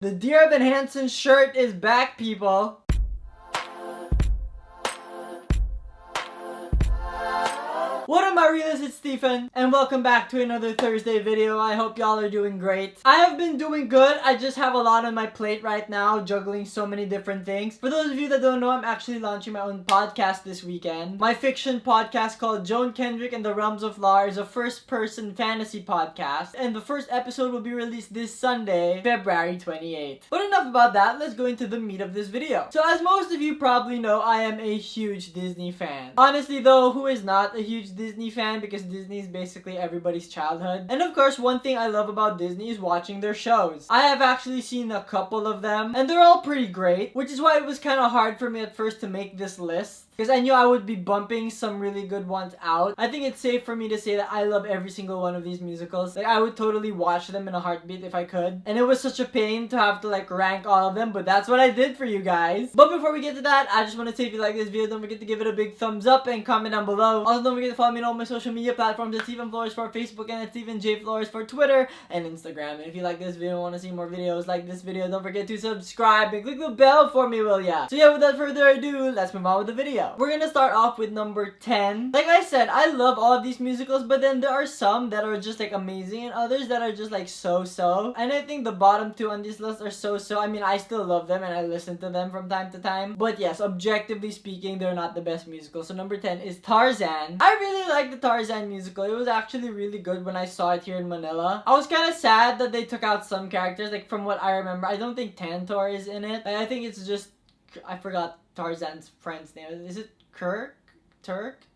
The Dear Evan Hansen shirt is back, people. What up, my realists? It's Stephen, and welcome back to another Thursday video. I hope y'all are doing great. I have been doing good. I just have a lot on my plate right now, juggling so many different things. For those of you that don't know, I'm actually launching my own podcast this weekend. My fiction podcast called Joan, Kendrick, and the Realms of Lahr is a first-person fantasy podcast, and the first episode will be released this Sunday, February 28th. But enough about that, let's go into the meat of this video. So as most of you probably know, I am a huge Disney fan. Honestly though, who is not a huge Disney fan, because Disney is basically everybody's childhood. And of course, one thing I love about Disney is watching their shows. I have actually seen a couple of them, and they're all pretty great, which is why it was kind of hard for me at first to make this list, because I knew I would be bumping some really good ones out. I think it's safe for me to say that I love every single one of these musicals. Like, I would totally watch them in a heartbeat if I could. And it was such a pain to have to like rank all of them, but that's what I did for you guys. But before we get to that, I just want to say if you like this video, don't forget to give it a big thumbs up and comment down below. Also, don't forget to follow me on all my social media platforms at Stephen Flores for Facebook and at Stephen J. Flores for Twitter and Instagram. And if you like this video and want to see more videos like this video, don't forget to subscribe and click the bell for me, will ya? So yeah, without further ado, let's move on with the video. We're gonna start off with number 10. Like I said, I love all of these musicals, but then there are some that are just like amazing and others that are just like so-so. And I think the bottom two on this list are so-so. I mean, I still love them and I listen to them from time to time. But yes, objectively speaking, they're not the best musical. So number 10 is Tarzan. I really like the Tarzan musical. It was actually really good when I saw it here in Manila. I was kind of sad that they took out some characters. Like, from what I remember, I don't think Tantor is in it. I think it's just, I forgot Tarzan's friend's name. Is it Kirk?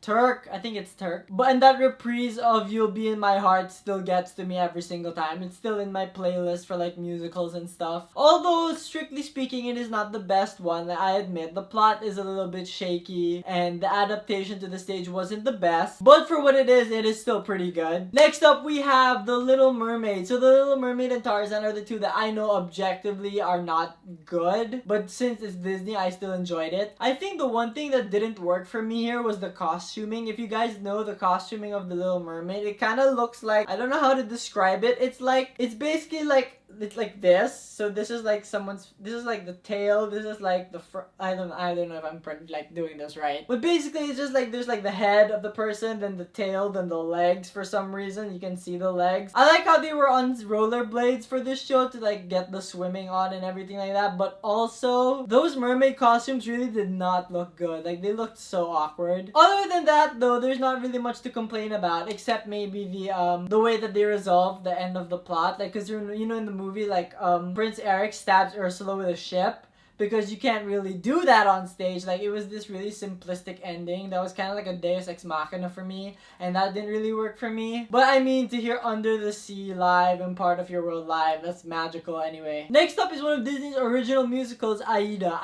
Turk? I think it's Turk. But and that reprise of You'll Be in My Heart still gets to me every single time. It's still in my playlist for like musicals and stuff. Although, strictly speaking, it is not the best one, I admit. The plot is a little bit shaky and the adaptation to the stage wasn't the best. But for what it is still pretty good. Next up, we have The Little Mermaid. So The Little Mermaid and Tarzan are the two that I know objectively are not good. But since it's Disney, I still enjoyed it. I think the one thing that didn't work for me here was the costuming. If you guys know the costuming of The Little Mermaid, it kind of looks like, I don't know how to describe it. It's basically like, it's like this. So this is like this is like the tail, this is like the I don't know if I'm like doing this right. But basically it's just like there's like the head of the person, then the tail, then the legs. For some reason you can see the legs. I like how they were on rollerblades for this show to like get the swimming on and everything like that. But also those mermaid costumes really did not look good. Like, they looked so awkward. Other than that though, there's not really much to complain about, except maybe the way that they resolved the end of the plot. Like, because you know, in the movie, like Prince Eric stabs Ursula with a ship, because you can't really do that on stage. Like, it was this really simplistic ending that was kind of like a Deus Ex Machina for me, and that didn't really work for me. But I mean, to hear Under the Sea live and Part of Your World live, that's magical anyway. Next up is one of Disney's original musicals, Aida.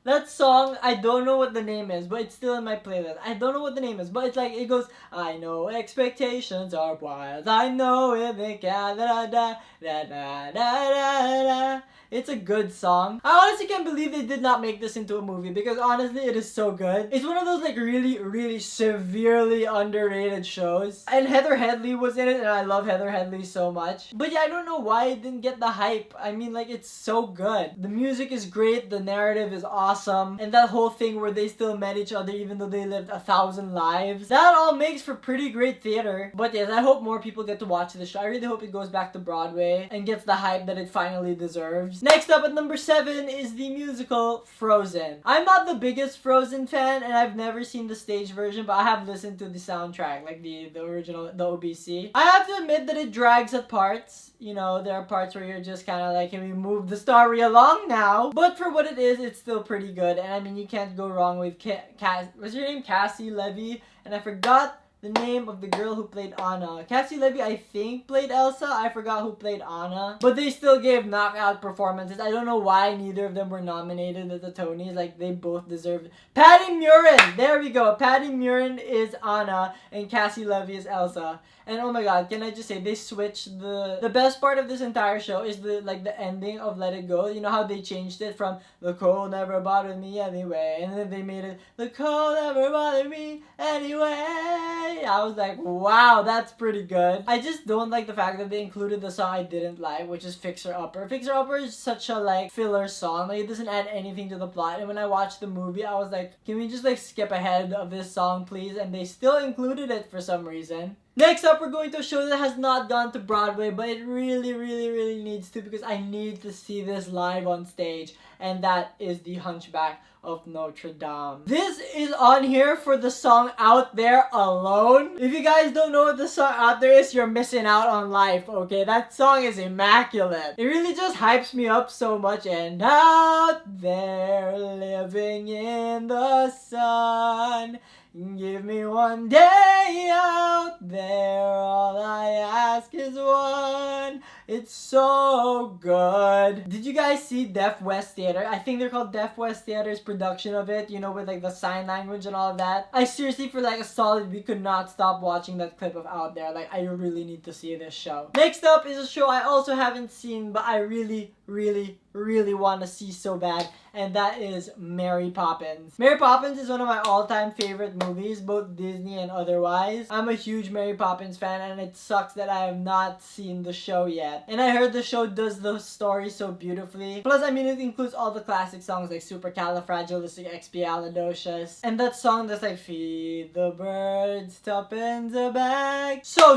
That song, I don't know what the name is, but it's still in my playlist. I don't know what the name is, but it's like, it goes, I know expectations are wild, I know it, they can, da da da da da da da. It's a good song. I honestly can't believe they did not make this into a movie, because honestly, it is so good. It's one of those like really severely underrated shows. And Heather Headley was in it, and I love Heather Headley so much. But yeah, I don't know why it didn't get the hype. I mean, like, it's so good. The music is great, the narrative is awesome, and that whole thing where they still met each other even though they lived 1,000 lives. That all makes for pretty great theater. But yes, I hope more people get to watch this show. I really hope it goes back to Broadway and gets the hype that it finally deserves. Next up at number 7 is the musical Frozen. I'm not the biggest Frozen fan, and I've never seen the stage version, but I have listened to the soundtrack, like the original, the OBC. I have to admit that it drags at parts. You know, there are parts where you're just kind of like, can we move the story along now? But for what it is, it's still pretty good. And I mean, you can't go wrong with what's your name? Cassie Levy. And I forgot the name of the girl who played Anna. Cassie Levy, I think, played Elsa. I forgot who played Anna. But they still gave knockout performances. I don't know why neither of them were nominated at the Tonys. Like, they both deserved. Patty Murin! There we go. Patty Murin is Anna, and Cassie Levy is Elsa. And oh my god, can I just say, they switched the best part of this entire show is the ending of Let It Go. You know how they changed it from the cold never bothered me anyway, and then they made it the cold never bothered me anyway. I was like, wow, that's pretty good. I just don't like the fact that they included the song I didn't like, which is Fixer Upper. Fixer Upper is such a like filler song. Like it doesn't add anything to the plot. And when I watched the movie, I was like, can we just like skip ahead of this song, please? And they still included it for some reason. Next up, we're going to a show that has not gone to Broadway, but it really needs to, because I need to see this live on stage. And that is the Hunchback of Notre Dame. This is on here for the song Out There alone. If you guys don't know what the song Out There is, you're missing out on life, okay? That song is immaculate. It really just hypes me up so much. And out there living in the sun, give me one day out there, all I ask is one. It's so good. Did you guys see Deaf West Theater? I think they're called Deaf West Theater's production of it, you know, with like the sign language and all of that. I seriously, for like a solid week, could not stop watching that clip of Out There. Like, I really need to see this show. Next up is a show I also haven't seen, but I really want to see so bad, and that is Mary Poppins. Mary Poppins is one of my all-time favorite movies, both Disney and otherwise. I'm a huge Mary Poppins fan, and it sucks that I have not seen the show yet. And I heard the show does the story so beautifully. Plus, I mean, it includes all the classic songs like Supercalifragilisticexpialidocious, and that song that's like, feed the birds, tuppence a bag. So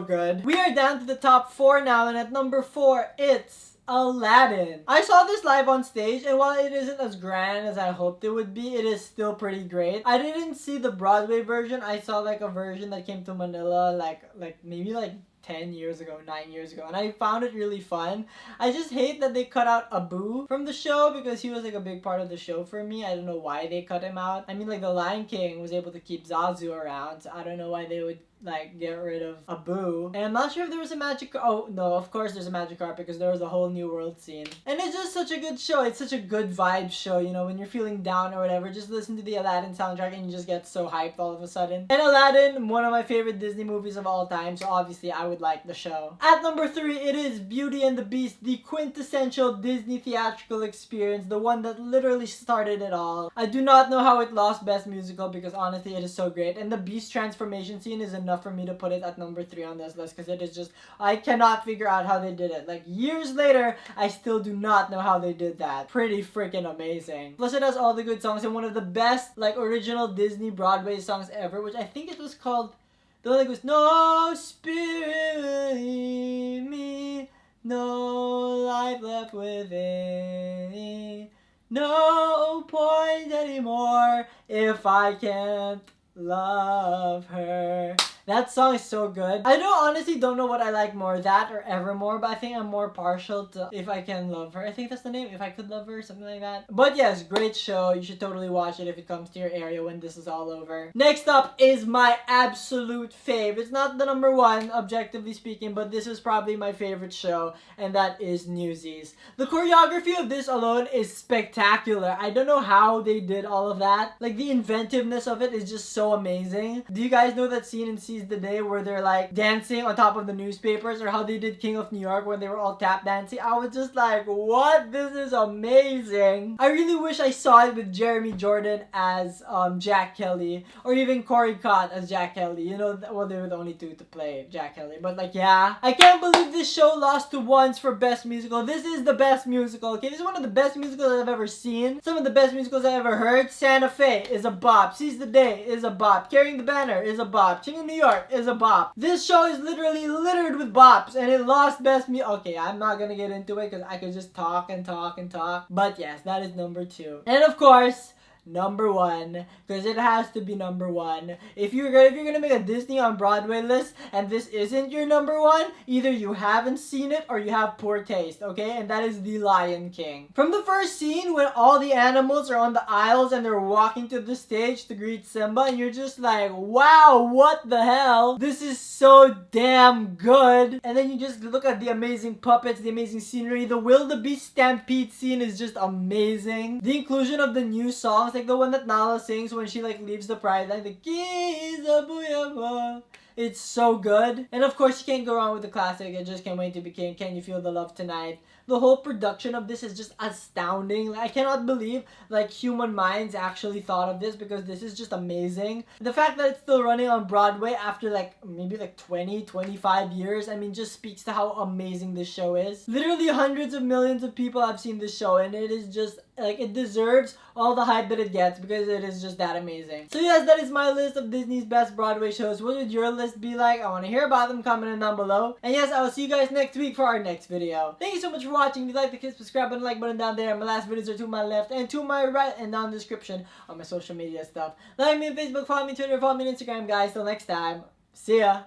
good. We are down to the top 4 now, and at number 4, it's Aladdin. I saw this live on stage, and while it isn't as grand as I hoped it would be, it is still pretty great. I didn't see the Broadway version. I saw like a version that came to Manila like maybe like 10 years ago, 9 years ago, and I found it really fun. I just hate that they cut out Abu from the show, because he was like a big part of the show for me. I don't know why they cut him out. I mean, like the Lion King was able to keep Zazu around, so I don't know why they would like get rid of Abu. And I'm not sure if there was a magic, oh no, of course there's a magic carpet, because there was a whole new world scene. And it's just such a good show. It's such a good vibe show, you know, when you're feeling down or whatever, just listen to the Aladdin soundtrack and you just get so hyped all of a sudden. And Aladdin, one of my favorite Disney movies of all time, so obviously I would like the show. At number 3, it is Beauty and the Beast, the quintessential Disney theatrical experience, the one that literally started it all. I do not know how it lost Best Musical, because honestly it is so great, and the Beast transformation scene is enough for me to put it at number 3 on this list, because it is just, I cannot figure out how they did it. Like years later, I still do not know how they did that. Pretty freaking amazing. Plus it has all the good songs, and one of the best like original Disney Broadway songs ever, which I think it was called, the one that goes, no spirit in me, no life left within me, no point anymore if I can't love her. That song is so good. I honestly don't know what I like more, that or Evermore, but I think I'm more partial to If I Can Love Her. I think that's the name, If I Could Love Her, something like that. But yes, great show. You should totally watch it if it comes to your area when this is all over. Next up is my absolute fave. It's not the number 1, objectively speaking, but this is probably my favorite show, and that is Newsies. The choreography of this alone is spectacular. I don't know how they did all of that. Like, the inventiveness of it is just so amazing. Do you guys know that scene in Seize the Day where they're like dancing on top of the newspapers, or how they did King of New York when they were all tap dancing? I was just like, what? This is amazing. I really wish I saw it with Jeremy Jordan as Jack Kelly, or even Corey Cott as Jack Kelly. You know, well, they were the only 2 to play Jack Kelly, but like, yeah. I can't believe this show lost to Once for Best Musical. This is the best musical, okay? This is one of the best musicals I've ever seen. Some of the best musicals I've ever heard. Santa Fe is a bop. Seize the Day is a bop. Carrying the Banner is a bop. King of New York is a bop. This show is literally littered with bops, and it lost Best Okay, I'm not gonna get into it because I could just talk and talk and talk. But yes, that is number 2. And of course, number 1, because it has to be number 1. If you're gonna make a Disney on Broadway list and this isn't your number 1, either you haven't seen it or you have poor taste, okay? And that is The Lion King. From the first scene when all the animals are on the aisles and they're walking to the stage to greet Simba, and you're just like, wow, what the hell? This is so damn good. And then you just look at the amazing puppets, the amazing scenery. The Wildebeest Stampede scene is just amazing. The inclusion of the new songs, like the one that Nala sings when she like leaves the pride line, the keys of Booyah. It's so good. And of course, you can't go wrong with the classic. I just can't wait to be king. Can you feel the love tonight? the whole production of this is just astounding. Like, I cannot believe like human minds actually thought of this, because this is just amazing. The fact that it's still running on Broadway after like maybe like 20-25 years, I mean, just speaks to how amazing this show is. Literally hundreds of millions of people have seen this show, and it is just like, it deserves all the hype that it gets, because it is just that amazing. So yes, that is my list of Disney's best Broadway shows. What would your list be like? I want to hear about them. Comment down below. And yes, I will see you guys next week for our next video. Thank you so much for watching. If you like, hit subscribe button, like button down there. My last videos are to my left and to my right, and down in the description on my social media stuff. Like me on Facebook, follow me on Twitter, follow me on Instagram, guys. Till next time, see ya.